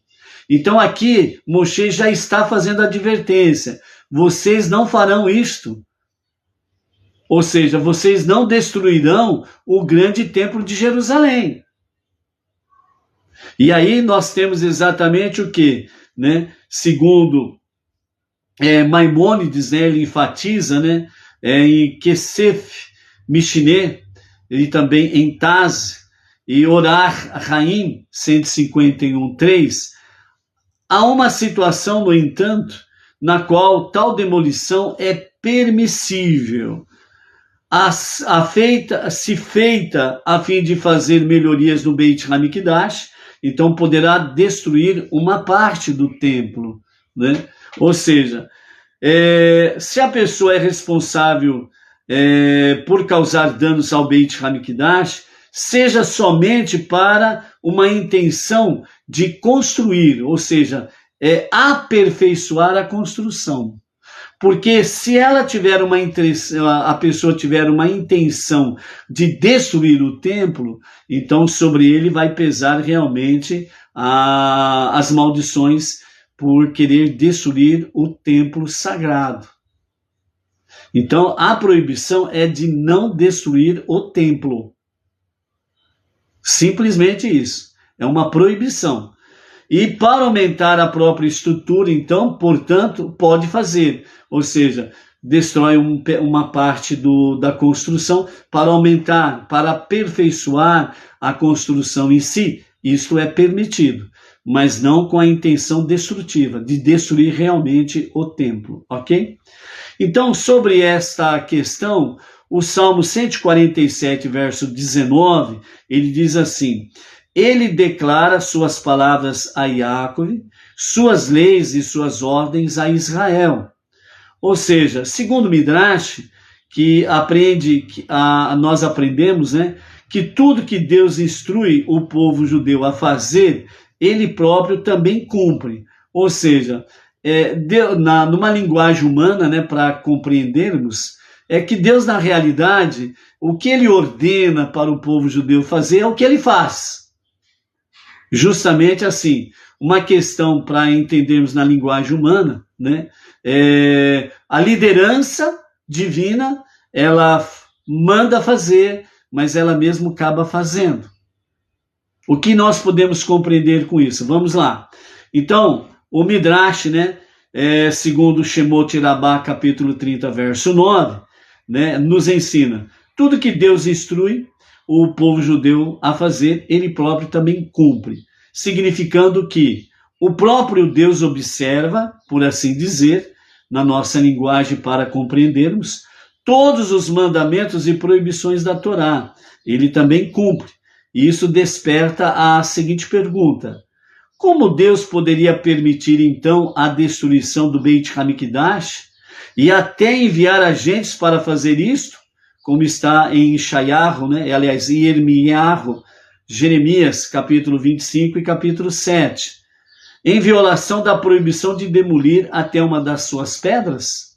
Então aqui, Moshe já está fazendo a advertência: vocês não farão isto. Ou seja, vocês não destruirão o grande templo de Jerusalém. E aí nós temos exatamente o que, né? Segundo Maimônides, né, ele enfatiza, né, em Kesef Mishneh, e também em Taz e Orar Haim 151.3, há uma situação, no entanto, na qual tal demolição é permissível, se feita a fim de fazer melhorias no Beit HaMikdash, então poderá destruir uma parte do templo, né? Ou seja, se a pessoa é responsável por causar danos ao Beit HaMikdash, seja somente para uma intenção de construir, ou seja, aperfeiçoar a construção. Porque se ela tiver a pessoa tiver uma intenção de destruir o templo, então sobre ele vai pesar realmente as maldições por querer destruir o templo sagrado. Então a proibição é de não destruir o templo. Simplesmente isso. É uma proibição. E para aumentar a própria estrutura, então, portanto, pode fazer. Ou seja, destrói uma parte da construção para aumentar, para aperfeiçoar a construção em si. Isto é permitido, mas não com a intenção destrutiva, de destruir realmente o templo, ok? Então, sobre esta questão, o Salmo 147, verso 19, ele diz assim: ele declara suas palavras a Jacob, suas leis e suas ordens a Israel. Ou seja, segundo Midrash, nós aprendemos, né, que tudo que Deus instrui o povo judeu a fazer ele próprio também cumpre. Ou seja, numa linguagem humana, né, para compreendermos, é que Deus, na realidade, o que ele ordena para o povo judeu fazer é o que ele faz. Justamente assim, uma questão para entendermos na linguagem humana, né, a liderança divina, ela manda fazer, mas ela mesma acaba fazendo. O que nós podemos compreender com isso? Vamos lá. Então, o Midrash, né, segundo Shemot Rabbah, capítulo 30, verso 9, né, nos ensina, tudo que Deus instrui o povo judeu a fazer, ele próprio também cumpre, significando que o próprio Deus observa, por assim dizer, na nossa linguagem para compreendermos, todos os mandamentos e proibições da Torá, ele também cumpre. E isso desperta a seguinte pergunta: como Deus poderia permitir então a destruição do Beit HaMikdash e até enviar agentes para fazer isto, como está em Ishayahu, né? Aliás, em Yirmiyahu, Jeremias, capítulo 25 e capítulo 7, em violação da proibição de demolir até uma das suas pedras?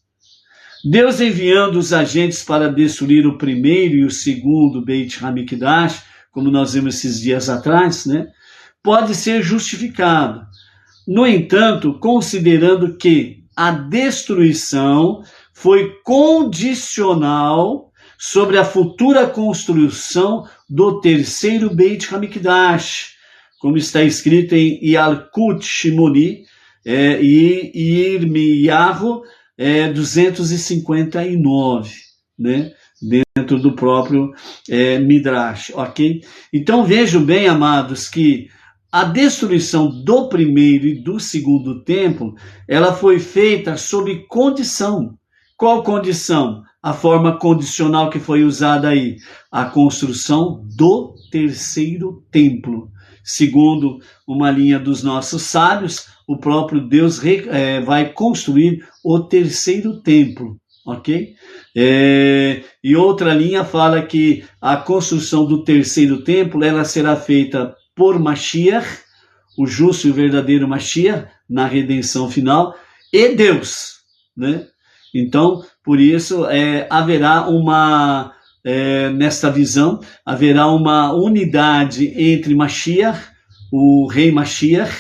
Deus enviando os agentes para destruir o primeiro e o segundo Beit HaMikdash, como nós vimos esses dias atrás, né, pode ser justificado. No entanto, considerando que a destruição foi condicional sobre a futura construção do terceiro Beit HaMikdash, como está escrito em Yalkut Shimoni e Yirmiyahu 259, né? Dentro do próprio Midrash, ok? Então vejam bem, amados, que a destruição do primeiro e do segundo templo, ela foi feita sob condição. Qual condição? A forma condicional que foi usada aí, a construção do terceiro templo. Segundo uma linha dos nossos sábios, o próprio Deus vai construir o terceiro templo, ok? E outra linha fala que a construção do terceiro templo, ela será feita por Mashiach, o justo e o verdadeiro Mashiach, na redenção final, e Deus, né? Então, por isso, haverá nesta visão, haverá uma unidade entre Mashiach, o rei Mashiach,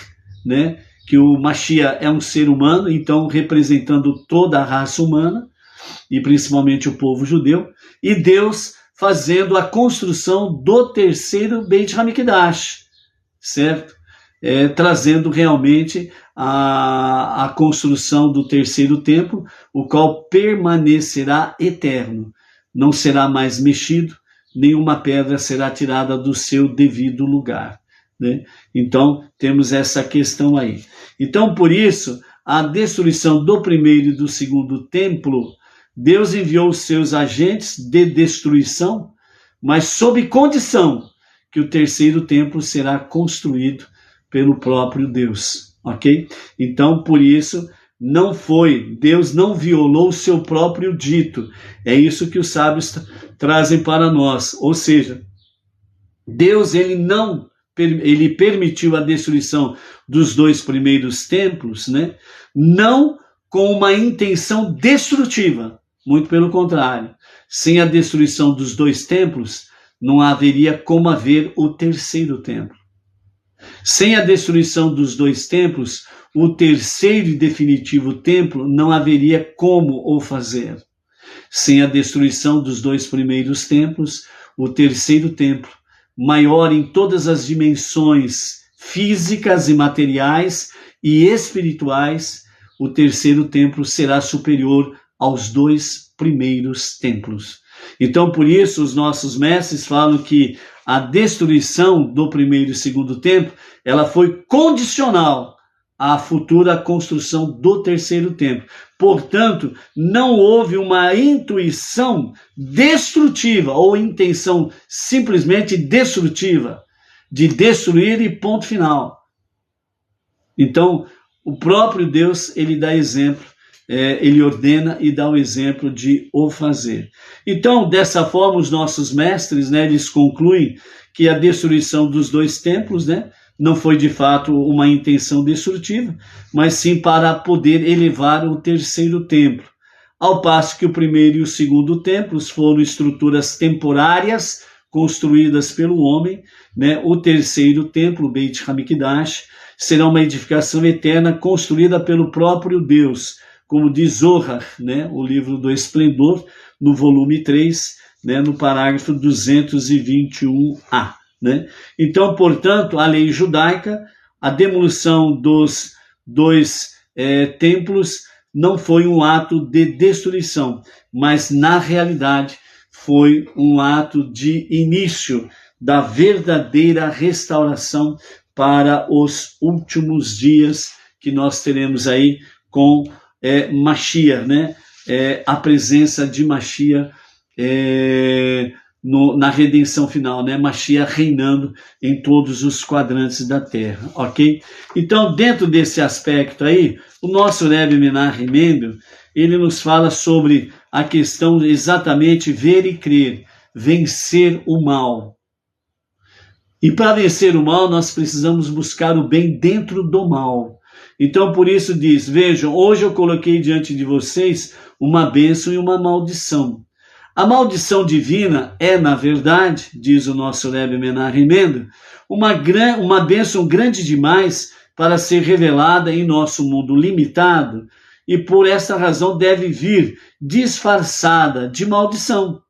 né? Que o Mashiach é um ser humano, então representando toda a raça humana, e principalmente o povo judeu, e Deus fazendo a construção do terceiro Beit HaMikdash, certo? Trazendo realmente a construção do terceiro templo, o qual permanecerá eterno, não será mais mexido, nenhuma pedra será tirada do seu devido lugar, né? Então, temos essa questão aí. Então, por isso, a destruição do primeiro e do segundo templo, Deus enviou os seus agentes de destruição, mas sob condição que o terceiro templo será construído pelo próprio Deus, ok? Então, por isso, Deus não violou o seu próprio dito. É isso que os sábios trazem para nós. Ou seja, Deus, ele permitiu a destruição dos dois primeiros templos, né? Não com uma intenção destrutiva, muito pelo contrário. Sem a destruição dos dois templos, não haveria como haver o terceiro templo. Sem a destruição dos dois templos, o terceiro e definitivo templo não haveria como o fazer. Sem a destruição dos dois primeiros templos, o terceiro templo, maior em todas as dimensões físicas e materiais e espirituais, o terceiro templo será superior aos dois primeiros templos. Então, por isso, os nossos mestres falam que a destruição do primeiro e segundo templo, ela foi condicional à futura construção do terceiro templo. Portanto, não houve uma intuição destrutiva ou intenção simplesmente destrutiva de destruir e ponto final. Então, o próprio Deus, ele dá exemplo, ele ordena e dá o exemplo de o fazer. Então, dessa forma, os nossos mestres, né, eles concluem que a destruição dos dois templos, né, não foi de fato uma intenção destrutiva, mas sim para poder elevar o terceiro templo. Ao passo que o primeiro e o segundo templos foram estruturas temporárias construídas pelo homem, né? O terceiro templo, Beit HaMikdash, será uma edificação eterna construída pelo próprio Deus, como diz Zohar, né? O livro do Esplendor, no volume 3, né? No parágrafo 221a. Né? Então, portanto, a lei judaica, a demolição dos dois templos não foi um ato de destruição, mas na realidade foi um ato de início da verdadeira restauração para os últimos dias que nós teremos aí com Mashiach, né? A presença de Mashiach na redenção final, né? Mashiach reinando em todos os quadrantes da terra, ok? Então, dentro desse aspecto aí, o nosso Rebbe Menachem Mendel, ele nos fala sobre a questão de exatamente ver e crer, vencer o mal. E para vencer o mal, nós precisamos buscar o bem dentro do mal. Então, por isso diz, vejam, hoje eu coloquei diante de vocês uma bênção e uma maldição. A maldição divina é, na verdade, diz o nosso Rebbe Menachem Mendel, uma bênção grande demais para ser revelada em nosso mundo limitado e por essa razão deve vir disfarçada de maldição.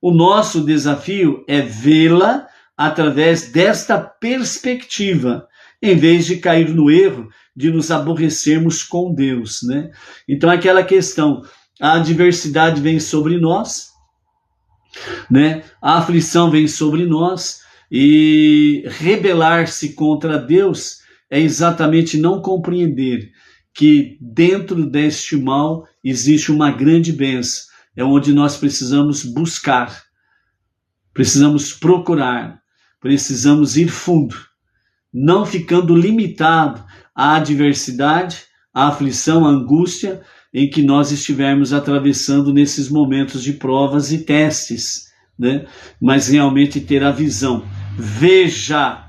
O nosso desafio é vê-la através desta perspectiva, em vez de cair no erro de nos aborrecermos com Deus, né? Então aquela questão, a adversidade vem sobre nós, né? A aflição vem sobre nós e rebelar-se contra Deus é exatamente não compreender que dentro deste mal existe uma grande bênção, é onde nós precisamos buscar, precisamos procurar, precisamos ir fundo, não ficando limitado à adversidade, à aflição, à angústia em que nós estivermos atravessando nesses momentos de provas e testes, né? Mas realmente ter a visão. Veja,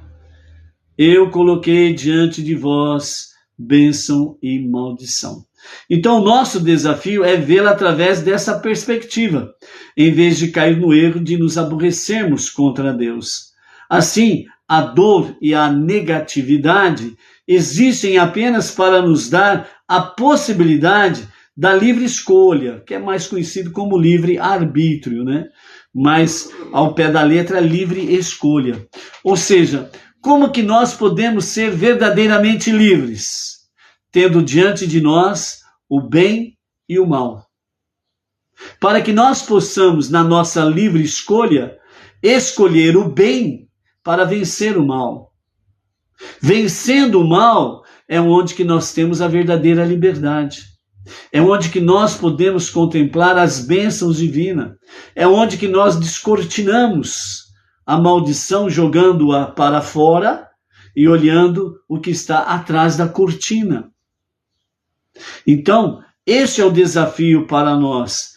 eu coloquei diante de vós bênção e maldição. Então o nosso desafio é vê-la através dessa perspectiva, em vez de cair no erro de nos aborrecermos contra Deus. Assim, a dor e a negatividade existem apenas para nos dar a possibilidade da livre escolha, que é mais conhecido como livre arbítrio, né? Mas ao pé da letra, livre escolha. Ou seja, como que nós podemos ser verdadeiramente livres? Tendo diante de nós o bem e o mal. Para que nós possamos, na nossa livre escolha, escolher o bem para vencer o mal. Vencendo o mal é onde que nós temos a verdadeira liberdade. É onde que nós podemos contemplar as bênçãos divinas. É onde que nós descortinamos a maldição, jogando-a para fora e olhando o que está atrás da cortina. Então, este é o desafio para nós.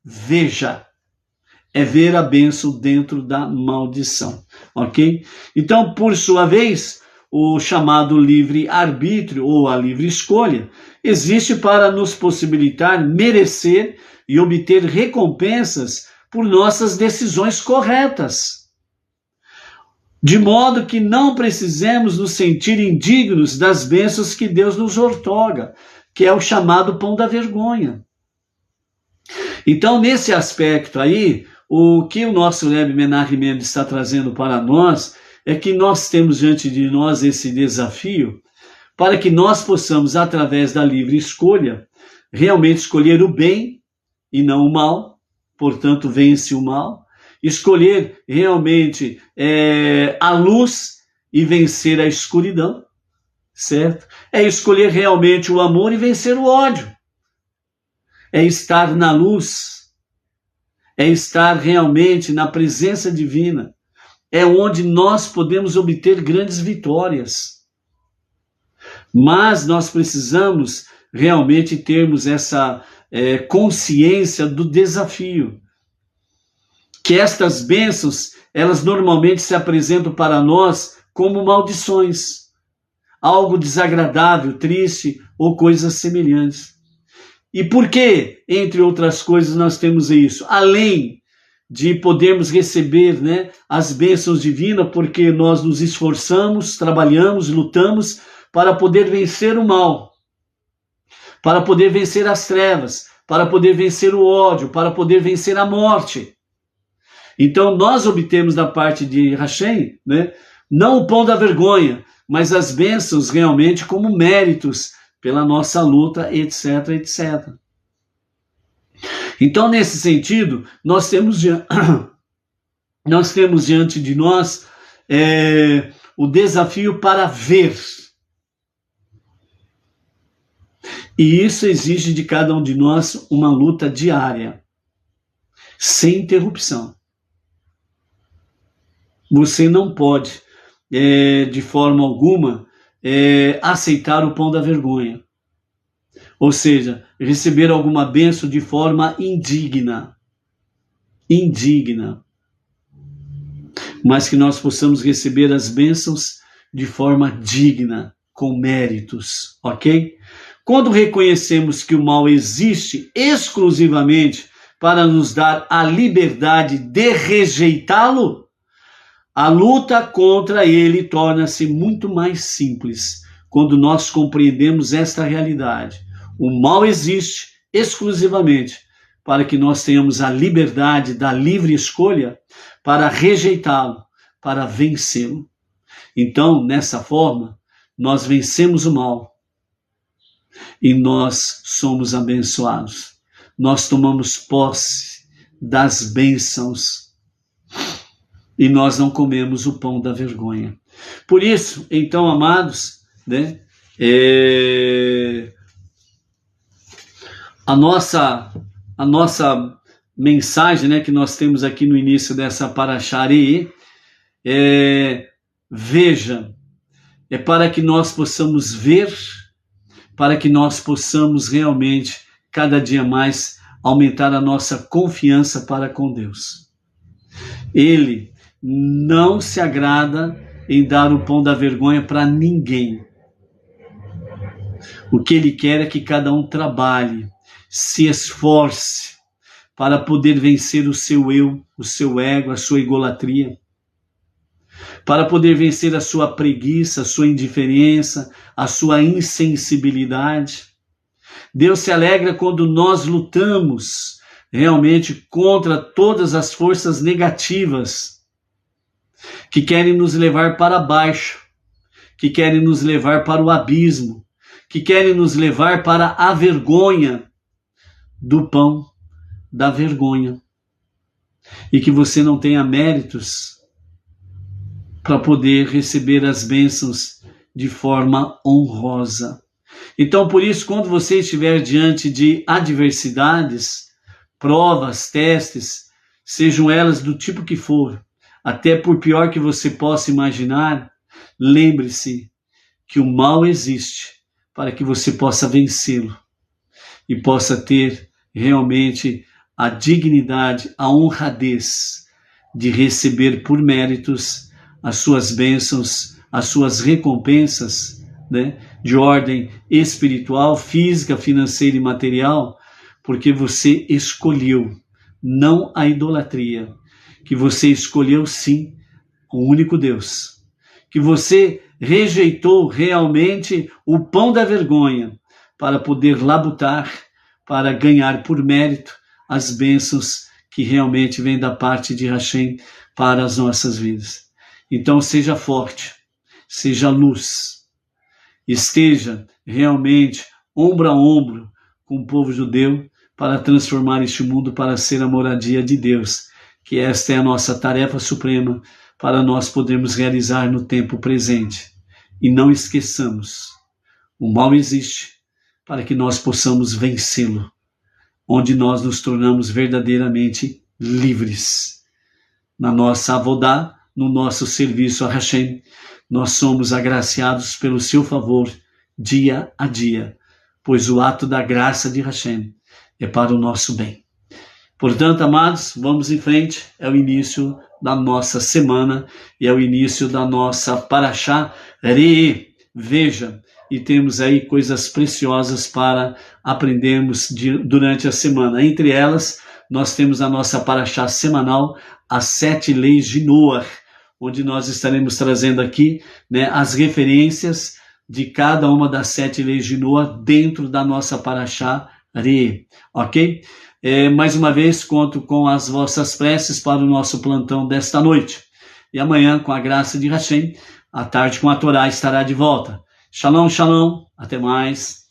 Veja. É ver a bênção dentro da maldição, ok? Então, por sua vez, o chamado livre-arbítrio ou a livre escolha existe para nos possibilitar merecer e obter recompensas por nossas decisões corretas. De modo que não precisemos nos sentir indignos das bênçãos que Deus nos outorga, que é o chamado pão da vergonha. Então, nesse aspecto aí, o que o nosso Rebbe Menachem Mendel está trazendo para nós é que nós temos diante de nós esse desafio para que nós possamos, através da livre escolha, realmente escolher o bem e não o mal, portanto, vence o mal, escolher realmente a luz e vencer a escuridão, certo? É escolher realmente o amor e vencer o ódio. É estar na luz, é estar realmente na presença divina, é onde nós podemos obter grandes vitórias. Mas nós precisamos realmente termos essa consciência do desafio, que estas bênçãos, elas normalmente se apresentam para nós como maldições, algo desagradável, triste ou coisas semelhantes. E por que, entre outras coisas, nós temos isso? Além de podermos receber, né, as bênçãos divinas, porque nós nos esforçamos, trabalhamos, lutamos para poder vencer o mal, para poder vencer as trevas, para poder vencer o ódio, para poder vencer a morte. Então nós obtemos da parte de Hashem, né, não o pão da vergonha, mas as bênçãos realmente como méritos pela nossa luta, etc, etc. Então, nesse sentido, nós temos diante de nós o desafio para ver. E isso exige de cada um de nós uma luta diária, sem interrupção. Você não pode, de forma alguma, aceitar o pão da vergonha. Ou seja, receber alguma bênção de forma indigna. Mas que nós possamos receber as bênçãos de forma digna, com méritos, ok? Quando reconhecemos que o mal existe exclusivamente para nos dar a liberdade de rejeitá-lo, a luta contra ele torna-se muito mais simples quando nós compreendemos esta realidade. O mal existe exclusivamente para que nós tenhamos a liberdade da livre escolha para rejeitá-lo, para vencê-lo. Então, nessa forma, nós vencemos o mal e nós somos abençoados. Nós tomamos posse das bênçãos e nós não comemos o pão da vergonha. Por isso, então, amados, né, a nossa mensagem, né, que nós temos aqui no início dessa Parashá Re'eh, veja, é para que nós possamos ver, para que nós possamos realmente, cada dia mais, aumentar a nossa confiança para com Deus. Ele não se agrada em dar o pão da vergonha para ninguém. O que ele quer é que cada um trabalhe, se esforce para poder vencer o seu eu, o seu ego, a sua egolatria, para poder vencer a sua preguiça, a sua indiferença, a sua insensibilidade. Deus se alegra quando nós lutamos realmente contra todas as forças negativas que querem nos levar para baixo, que querem nos levar para o abismo, que querem nos levar para a vergonha do pão da vergonha. E que você não tenha méritos para poder receber as bênçãos de forma honrosa. Então, por isso, quando você estiver diante de adversidades, provas, testes, sejam elas do tipo que for, até por pior que você possa imaginar, lembre-se que o mal existe para que você possa vencê-lo e possa ter realmente a dignidade, a honradez de receber por méritos as suas bênçãos, as suas recompensas, né, de ordem espiritual, física, financeira e material, porque você escolheu, não a idolatria, que você escolheu sim o único Deus, que você rejeitou realmente o pão da vergonha para poder labutar, para ganhar por mérito as bênçãos que realmente vêm da parte de Hashem para as nossas vidas. Então seja forte, seja luz, esteja realmente ombro a ombro com o povo judeu para transformar este mundo para ser a moradia de Deus, que esta é a nossa tarefa suprema para nós podermos realizar no tempo presente. E não esqueçamos, o mal existe para que nós possamos vencê-lo, onde nós nos tornamos verdadeiramente livres. Na nossa avodá, no nosso serviço a Hashem, nós somos agraciados pelo seu favor dia a dia, pois o ato da graça de Hashem é para o nosso bem. Portanto, amados, vamos em frente, é o início da nossa semana e é o início da nossa Parashá Re'eh. Veja, e temos aí coisas preciosas para aprendermos durante a semana. Entre elas, nós temos a nossa Parashá semanal, as 7 leis de Noah, onde nós estaremos trazendo aqui, né, as referências de cada uma das 7 leis de Noah dentro da nossa Parashá Re'eh, ok? Mais uma vez, conto com as vossas preces para o nosso plantão desta noite. E amanhã, com a graça de Hashem, à tarde com a Torá estará de volta. Shalom, shalom, até mais.